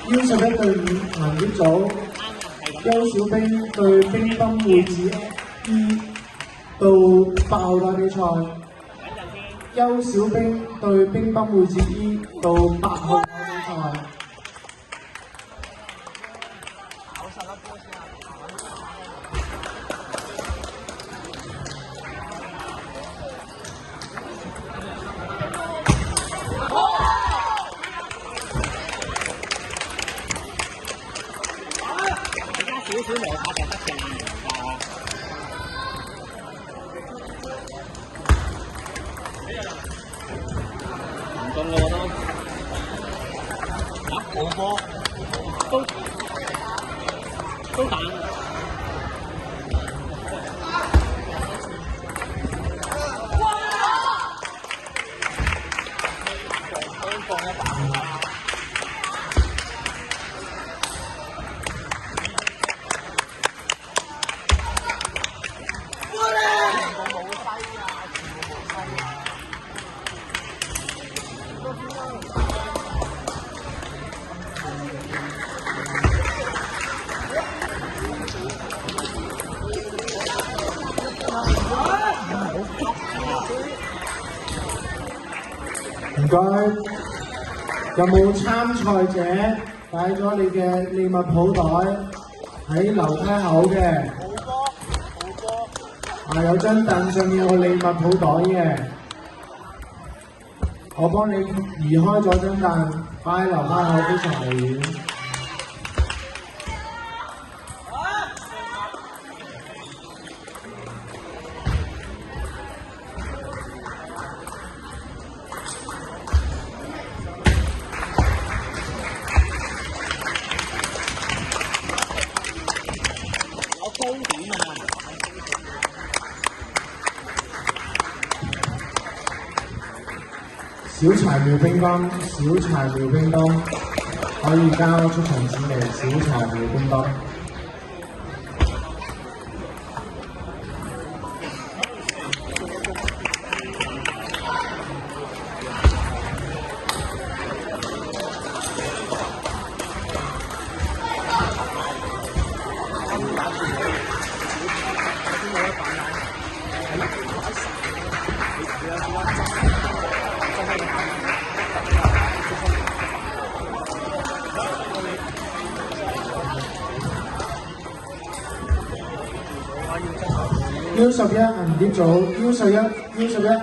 U11對5銀碟組，邱小冰對乒乓會址 E 到8號打比賽，邱小冰對乒乓會址 E 到8號打比賽。少少摩擦就得嘅，唔中咯都，好波，都彈。放一彈。唔該，有冇參賽者帶咗你嘅利物浦袋喺樓梯口嘅？有張凳上面有個利物浦袋嘅，我幫你移開咗張凳，擺喺樓梯口非常危險。高點啊！小柴苗乒乓，小柴苗乒乓可以交出場指令，小柴苗乒乓。U11銀碟組，U11